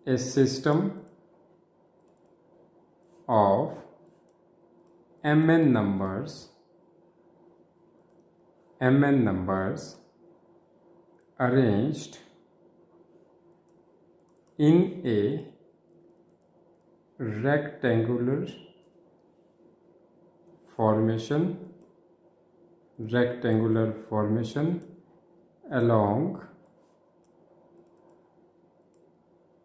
a system of mn numbers arranged in a rectangular formation along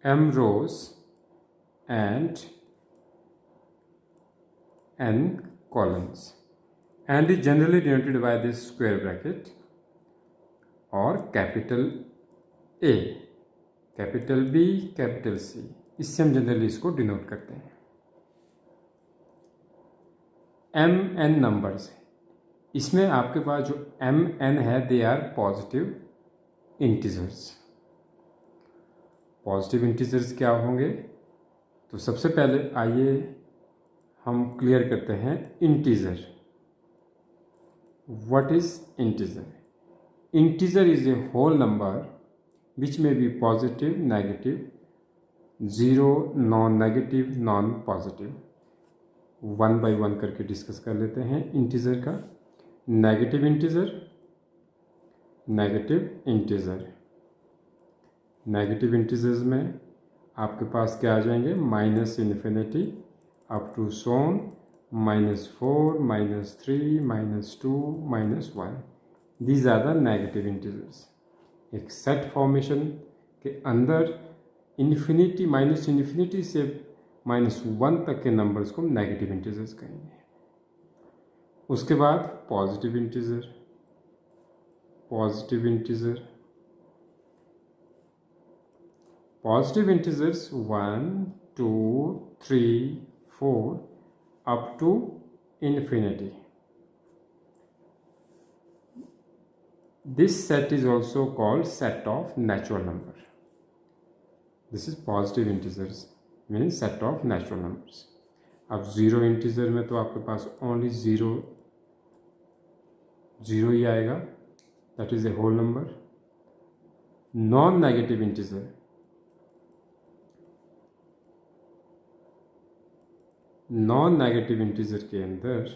m rows and n columns, and is generally denoted by this square bracket और capital A, capital B, capital C, इससे हम generally इसको denote करते हैं। mn numbers, इसमें आपके पास जो mn है they are positive integers. Positive integers क्या होंगे? तो सबसे पहले आइए हम क्लियर करते हैं integer. What is integer? Integer is a whole number which may be positive, negative, zero, non negative, non positive. One by one करके डिस्कस कर लेते हैं इंटीजर का। नेगेटिव इंटीजर, नेगेटिव इंटीजर्स में आपके पास क्या आ जाएंगे? Minus infinity up to so on -4, -3, -2, -1। These are the negative integers. एक सेट फॉर्मेशन के अंदर इन्फिनिटी, माइनस इन्फिनिटी से -1 तक के नंबर्स को हम नेगेटिव इंटीजर्स कहेंगे। उसके बाद positive integer, positive integers 1, 2, 3, 4 up to infinity. This set is also called set of natural number. This is positive integers, means set of natural numbers. अब zero integer में तो आपके पास ओनली ज़ीरो ही आएगा, that is a whole number. Non negative integer, के अंदर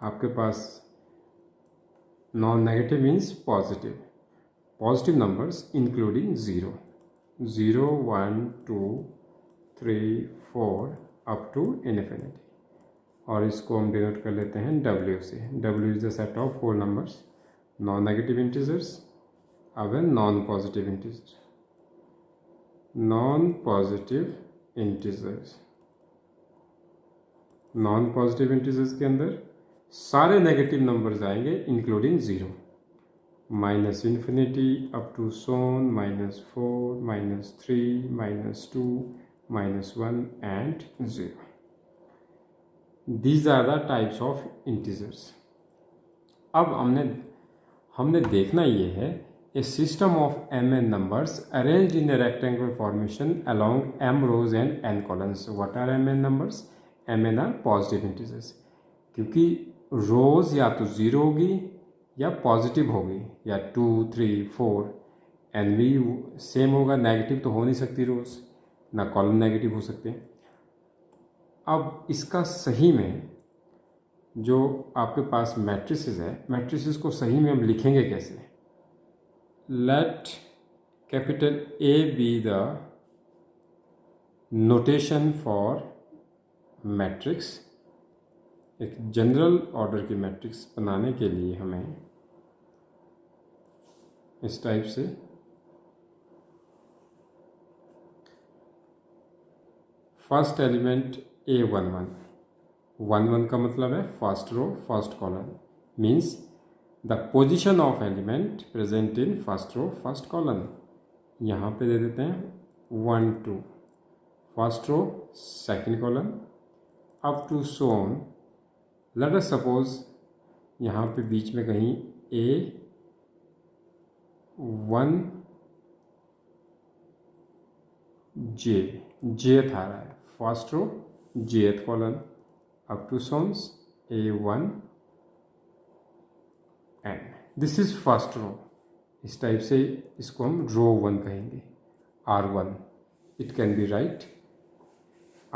आपके पास non negative means positive numbers including zero, 1, 2, 3, 4 up to infinity. और इसको हम डिनोट कर लेते हैं W से। W is the set of whole numbers, non negative integers. अब है नॉन पॉजिटिव इंटीजर्स के अंदर सारे नेगेटिव नंबर्स आएंगे including zero, minus infinity up to so on -4, -3, -2, -1 and 0। These are the types of integers. अब हमने देखना ये है a system of mn numbers arranged in a rectangular formation along m rows and n columns. What are mn numbers? mn are positive integers, क्योंकि रोज या तो zero होगी या पॉजिटिव होगी, या 2, 3, 4। एन भी सेम होगा, नेगेटिव तो हो नहीं सकती रोज, ना कॉलम नेगेटिव हो सकते हैं। अब इसका सही में जो आपके पास मैट्रिसेस है, मैट्रिसेस को सही में हम लिखेंगे कैसे? Let capital A be the notation for matrix. एक जनरल ऑर्डर की मैट्रिक्स बनाने के लिए हमें इस टाइप से फर्स्ट एलिमेंट A11, 1 का मतलब है first row first column, means the position of element present in first row first column. यहाँ पे दे देते हैं 1, 2, first row second column up to so on. Let us suppose यहाँ पे बीच में कहीं A1 Jth आ रहा है, first row Jth column up to so on A1 N। This is first row. इस टाइप से इसको हम रो 1 कहेंगे, R1, it can be write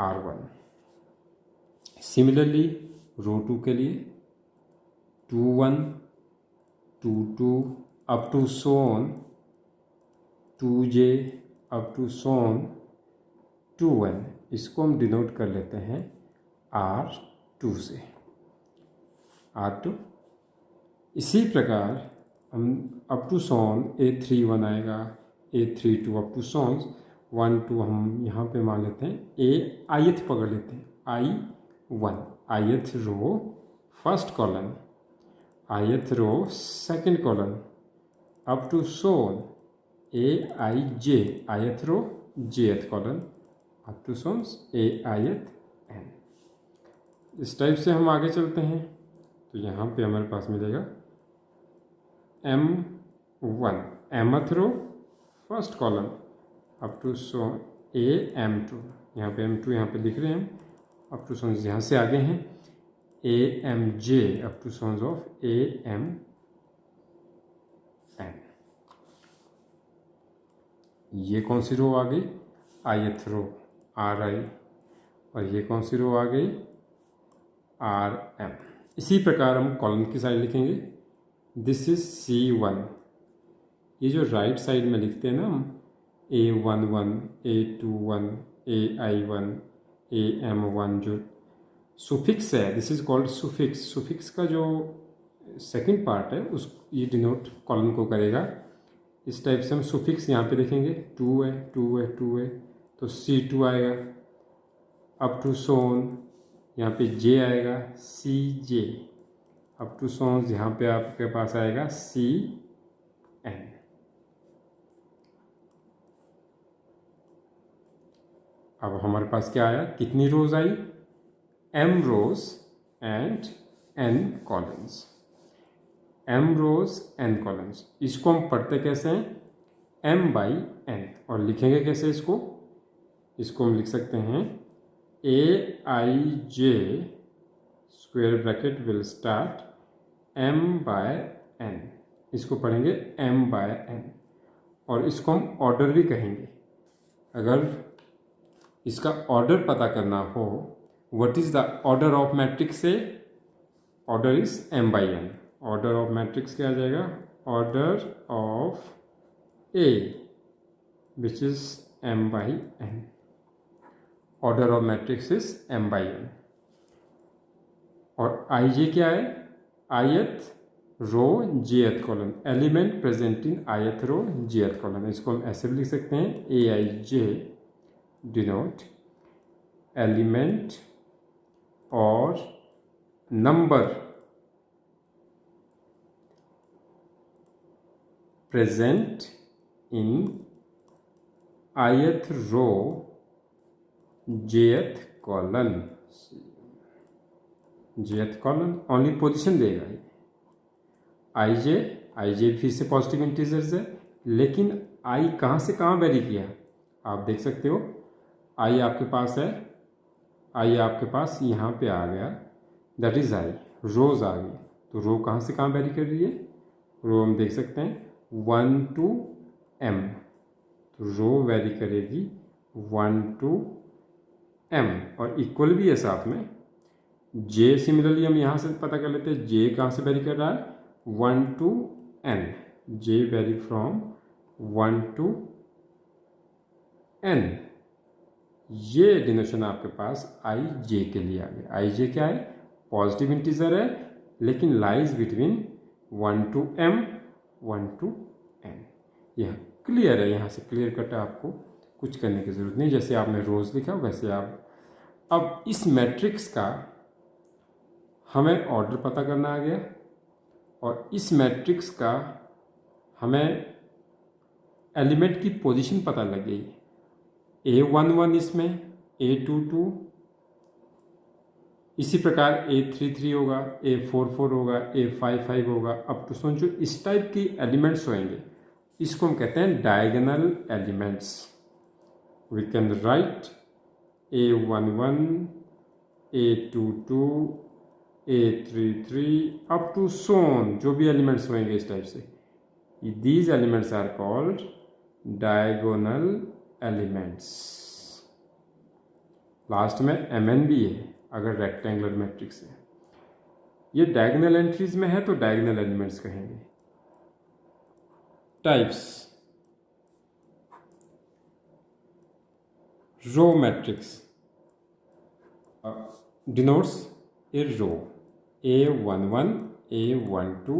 R1। Similarly row 2 के लिए 2 1 2 2 up to so on 2j up to so on 2n, इसको हम denote कर लेते हैं R2 से, R2। इसी प्रकार हम अप टू सोन A31 आएगा, A32 अप टू सोन 1 2 हम यहाँ पे मान लेते हैं A ith पकड़ लेते हैं, I1 ith row first column, ith row second column up to so on Aij ith row jth column up to so on Aith n। इस टाइप से हम आगे चलते हैं तो यहाँ पे हमारे पास मिलेगा M1 mth row first column up to so on AM2, यहाँ पे M2 यहाँ पे लिख रहे हैं हम, अप टू सोन यहाँ से आगे हैं AMj up to so on of AMn। ये कौन सी रो आ गई, ith रो Ri, और ये कौन सी रो आ गई Rm। इसी प्रकार हम कॉलम की साइड लिखेंगे, दिस इज C1। ये जो राइट साइड में लिखते हैं ना हम A11 A21 AI1 AM1, जो सुफिक्स है, this is called suffix. Suffix का जो सेकंड पार्ट है उस ये डिनोट कॉलम को करेगा। इस टाइप से हम सुफिक्स यहाँ पे देखेंगे, 2 है 2 है 2 है तो C2 आएगा, अप टू सोन यहाँ पे J आएगा CJ, अप टू सोन यहाँ पे आपके पास आएगा CN। अब हमारे पास क्या आया, कितनी रोज आई, M rows and N columns, M rows N columns. इसको हम पढ़ते कैसे हैं, M/N, और लिखेंगे कैसे इसको, इसको हम लिख सकते हैं Aij square bracket will start M/N, इसको पढ़ेंगे M/N, और इसको हम ऑर्डर भी कहेंगे। अगर इसका ऑर्डर पता करना हो, what is the order of matrix से, order is M/N। Order of matrix क्या आ जाएगा, order of A which is M/N, order of matrix is M/N। और Ij क्या है, ith row jth column, element present in ith row jth column, इसको हम ऐसे भी लिख सकते हैं Aij डिनोट एलिमेंट और number present in ith row jth column, jth column only position देगा ये। Ij फिर से पॉजिटिव इंटीजर्स है, लेकिन I कहाँ से कहाँ वेरी किया आप देख सकते हो, I आपके पास है, I आपके पास यहाँ पे आ गया, दैट इज I, रोज आ गई, तो रो कहाँ से कहाँ वेरी कर रही है, रो हम देख सकते हैं 1 to M, तो रो वेरी करेगी 1 to M, और इक्वल भी है साथ में J। सिमिलरली हम यहाँ से पता कर लेते हैं J कहाँ से वेरी कर रहा है, 1 to N, J very from 1 to N। ये डिनोशन आपके पास Ij के लिए आ गया। Ij क्या है, पॉजिटिव इंटीजर है, लेकिन lies between 1 to M 1 to N। यह क्लियर है, यहाँ से क्लियर कट है, आपको कुछ करने की ज़रूरत नहीं, जैसे आपने रोज लिखा वैसे आप। अब इस मैट्रिक्स का हमें ऑर्डर पता करना आ गया, और इस मैट्रिक्स का हमें एलिमेंट की पोजीशन पता लग गई, A11 इसमें, A22, इसी प्रकार A33 होगा, A44 होगा, A55 होगा, अप टू सोन। जो इस टाइप की एलिमेंट्स होंगे इसको हम कहते हैं diagonal elements. We can write A11 A22 A33 up to so on, जो भी एलिमेंट्स होंगे इस टाइप से These elements are called diagonal elements. Last में mn भी है अगर रेक्टेंगुलर मैट्रिक्स है। ये डायगोनल एंट्रीज में है तो डायगोनल एलिमेंट्स कहेंगे। Types, row matrix denotes a row A11, A12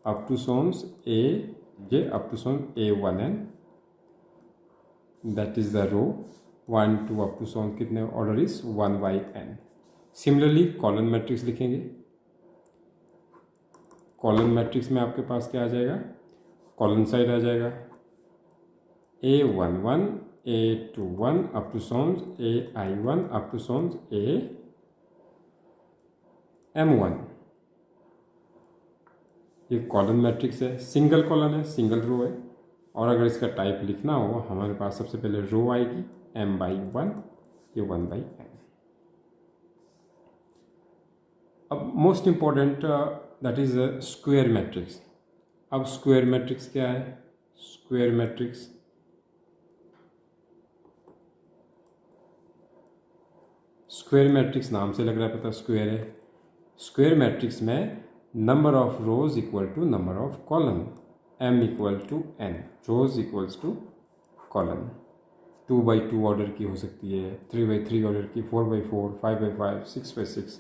up to sons AJ up to son A1n, that is the row 1 2 up to son कितने order is 1 by n। Similarly colon matrix लिखेंगे। Colon matrix में आपके पास क्या आ जाएगा, colon side आ जाएगा A11 A21 up to sons AI1 up to sons AM1। ये colon matrix है, सिंगल कॉलन है, सिंगल रो है। और अगर इसका टाइप लिखना हो हमारे पास सबसे पहले रो आएगी m/1, ये 1/n। अब most important that is square matrix. अब स्क्वायर मैट्रिक्स क्या है, स्क्वायर मैट्रिक्स स्क्वायर मैट्रिक्स नाम से लग रहा है पता स्क्वायर है। स्क्वायर मैट्रिक्स में number of rows equal to number of column, m equal to n, rows equals to column. 2x2 order की हो सकती है, 3x3 ऑर्डर की, 4x4, 5x5, 6x6,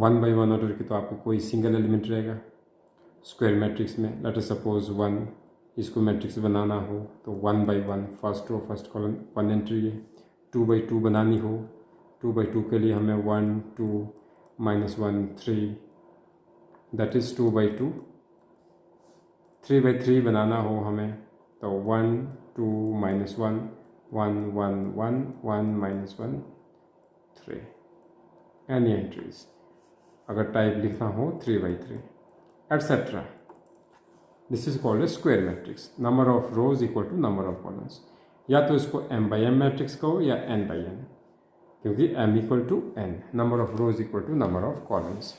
1x1 order की तो आपको कोई सिंगल एलिमेंट रहेगा स्क्वायर मैट्रिक्स में। लेट अस सपोज 1 इसको मैट्रिक्स बनाना हो तो 1x1 first row first column 1 entry है। 2x2 बनानी हो 2x2 के लिए हमें 1 2 -1 3 दैट इज़ 2x2। 3x3 बनाना हो हमें तो 1 2 -1 1 1 1 1 -1 3 एनी एंट्रीज। अगर टाइप लिखना हो 3x3 etcetera. This is called a square matrix. Number of rows equal to number of columns. या तो इसको m/m मैट्रिक्स कहो या n/n, क्योंकि m equal to n, number of rows equal to number of columns.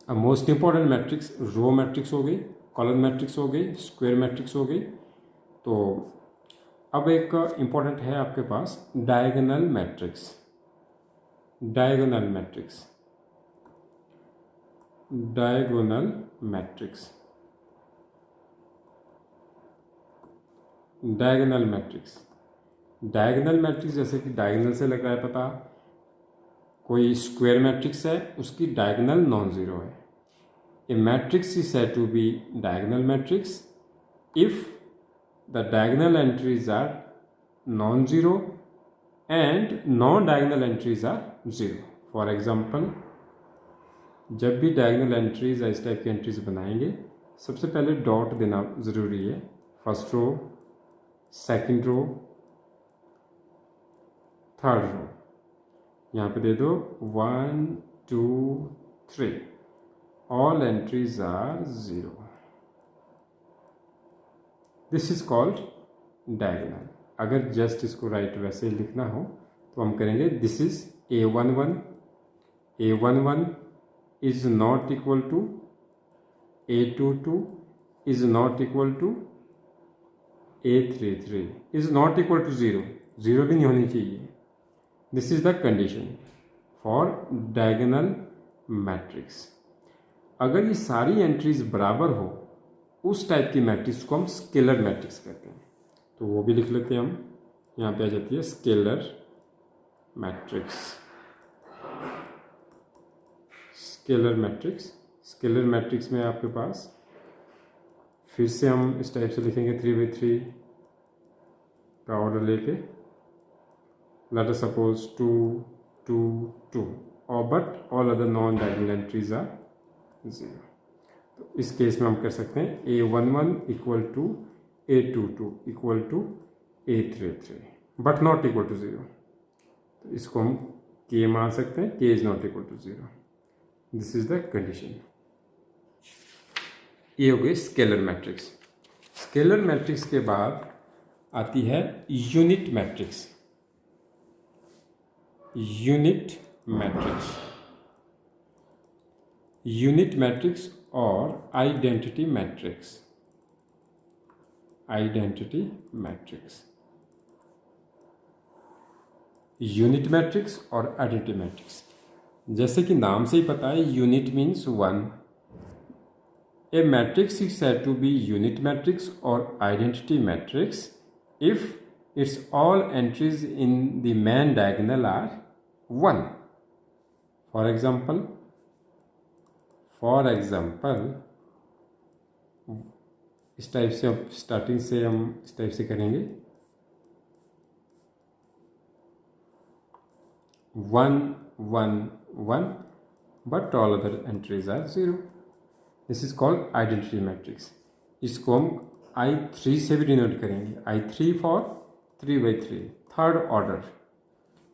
अब most important matrix row matrix हो गई, column matrix हो गई, स्क्वायर मैट्रिक्स हो गई। तो अब एक इंपॉर्टेंट है आपके पास diagonal matrix. Diagonal matrix, diagonal matrix, diagonal matrix. Diagonal matrix जैसे कि डायगोनल से लग रहा है पता, कोई स्क्वायर मैट्रिक्स है उसकी डायगोनल नॉन जीरो है। A matrix is said to be diagonal matrix if the diagonal entries are non zero and non diagonal entries are zero. For example, जब भी डायगोनल एंट्रीज इस टाइप की entries बनाएंगे सबसे पहले डॉट देना ज़रूरी है। First row, second row, third row, यहाँ पे दे दो 1 2 3, all entries are zero. This is called diagonal. अगर जस्ट इसको राइट वैसे ही लिखना हो तो हम करेंगे this is A11, A11 is not equal to A22 is not equal to A33 is not equal to zero, zero भी नहीं होनी चाहिए। This is the condition for diagonal matrix. अगर ये सारी एंट्रीज बराबर हो उस टाइप की मैट्रिक्स को हम स्केलर मैट्रिक्स कहते हैं। तो वो भी लिख लेते हैं हम, यहाँ पे आ जाती है scalar matrix. Scalar matrix, scalar matrix में आपके पास फिर से हम इस टाइप से लिखेंगे 3x3 का ऑर्डर लेके। लेट अस सपोज 2 2 2 और but all other non diagonal entries are zero. तो इस केस में हम कर सकते हैं A11 equal to A22 equal to A33 but not equal to zero. तो इसको हम K मान सकते हैं, K is not equal to zero. This is the condition. ये हो गई स्केलर मैट्रिक्स। स्केलर मैट्रिक्स के बाद आती है unit matrix. Unit matrix, unit matrix और identity matrix. Identity matrix, unit matrix और आइडेंटिटी मैट्रिक्स। जैसे कि नाम से ही पता है, unit means one. A matrix is said to be unit matrix or identity matrix if its all entries in the main diagonal are 1. For example, इस type से स्टार्टिंग से हम इस टाइप से करेंगे, 1 1 1 but all other entries are 0. This is called identity matrix. इसको हम I3 से भी डिनोट करेंगे। I3 for 3/3, third order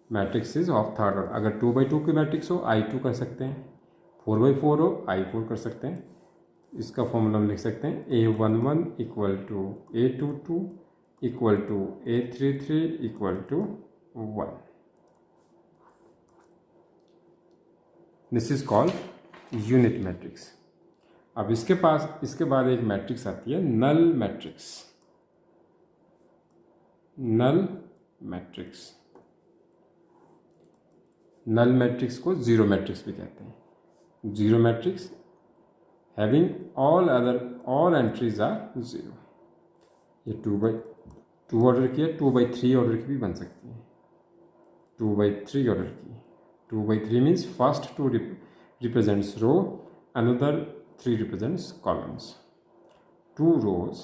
matrix of third order. अगर 2/2 की मैट्रिक्स हो I2 कर सकते हैं, 4/4 हो I4 कर सकते हैं। इसका फॉर्मूला हम लिख सकते हैं A11 equal to A22 equal to A33 equal to 1। This is called unit matrix. अब इसके बाद एक मैट्रिक्स आती है null matrix. Null matrix, null matrix को जीरो मैट्रिक्स भी कहते हैं। Zero matrix having all entries are zero. ये 2/2 ऑर्डर की है, 2/3 ऑर्डर की भी बन सकती है। 2/3 ऑर्डर की, 2/3 means first 2 represents row, another 3 represents columns. 2 rows,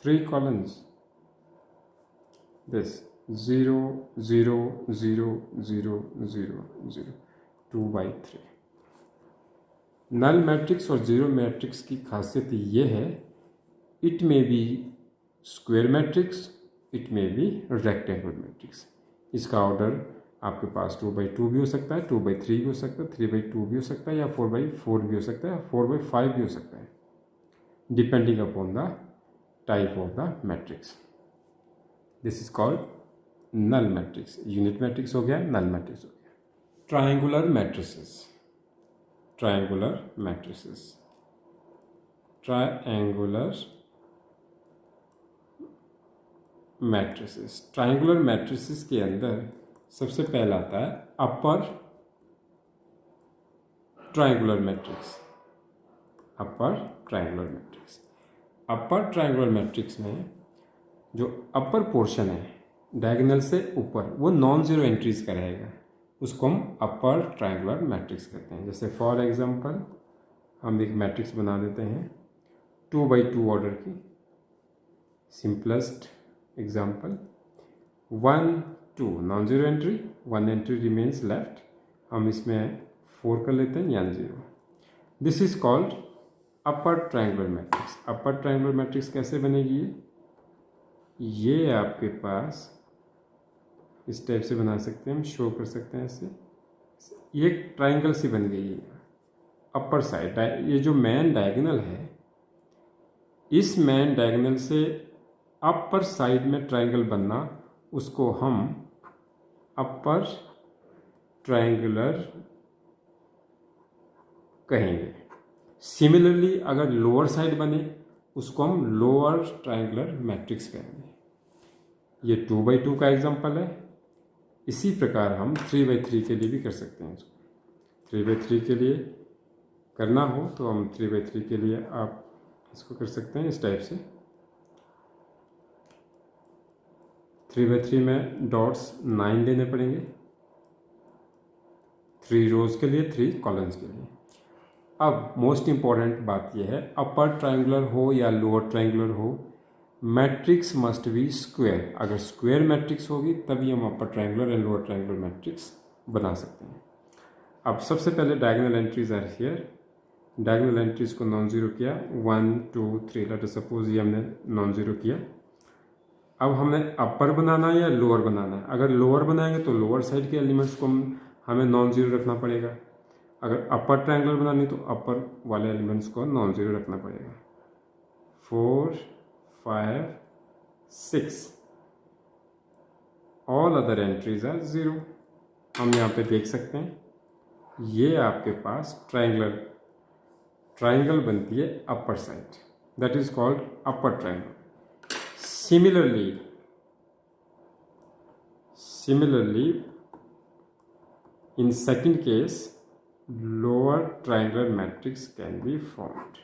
3 columns. This 0 0 0 0 0 0 2/3। Null matrix और जीरो मैट्रिक्स की खासियत ये है, it may be square matrix, it may be rectangular matrix. इसका ऑर्डर आपके पास 2/2 भी हो सकता है, 2/3 भी हो सकता है, 3/2 भी हो सकता है, या 4/4 भी हो सकता है, 4/5 भी हो सकता है, depending upon the type of the matrix. This is called null matrix. Unit matrix हो गया, नल मैट्रिक्स हो गया। Triangular matrices, triangular matrices, triangular matrices. Triangular matrices के अंदर सबसे पहला आता है upper triangular matrix. Upper triangular matrix, upper triangular matrix में जो अपर पोर्शन है डायगोनल से ऊपर, वो नॉन जीरो एंट्रीज का रहेगा, उसको हम अपर ट्रायंगुलर मैट्रिक्स कहते हैं। जैसे फॉर एग्जांपल हम एक मैट्रिक्स बना देते हैं 2/2 ऑर्डर की। Simplest example 1 2 non zero entry, 1 entry remains left, हम इसमें 4 कर लेते हैं, यानी 0। This is called upper triangular matrix. Upper triangular matrix कैसे बनेगी? ये आपके पास इस टाइप से बना सकते हैं, हम शो कर सकते हैं ऐसे। ये ट्रायंगल सी बन गई है अपर साइड। ये जो मेन डायगोनल है, इस मेन डायगोनल से अपर साइड में ट्रायंगल बनना, उसको हम अपर ट्रायंगुलर कहेंगे। सिमिलरली अगर लोअर साइड बने, उसको हम लोअर ट्रायंगुलर मैट्रिक्स कहेंगे। ये 2/2 का एग्जांपल है। इसी प्रकार हम 3/3 के लिए भी कर सकते हैं। इसको 3/3 के लिए करना हो तो हम 3/3 के लिए आप इसको कर सकते हैं इस टाइप से। 3/3 में डॉट्स 9 देने पड़ेंगे, 3 रोज के लिए, 3 कॉलम्स के लिए। अब मोस्ट इंपॉर्टेंट बात यह है, अपर ट्रायंगुलर हो या लोअर ट्रायंगुलर हो, मैट्रिक्स मस्ट बी स्क्वायर। अगर स्क्वायर मैट्रिक्स होगी तभी हम upper triangular and lower triangular matrix बना सकते हैं। अब सबसे पहले diagonal entries are here. Diagonal entries को नॉन जीरो किया, 1 2 3, लेट अस सपोज ये हमने नॉन जीरो किया। अब हमें अपर बनाना है या लोअर बनाना है? अगर लोअर बनाएंगे तो लोअर साइड के एलिमेंट्स को हमें नॉन जीरो रखना पड़ेगा। अगर अपर ट्रायंगुलर बनानी तो अपर वाले एलिमेंट्स को नॉन जीरो रखना पड़ेगा। 4 5 6, ऑल अदर एंट्रीज आर 0। हम यहाँ पे देख सकते हैं ये आपके पास ट्राइंगल बनती है upper side, that is called upper triangle. Similarly, in second case, lower triangular matrix can be formed.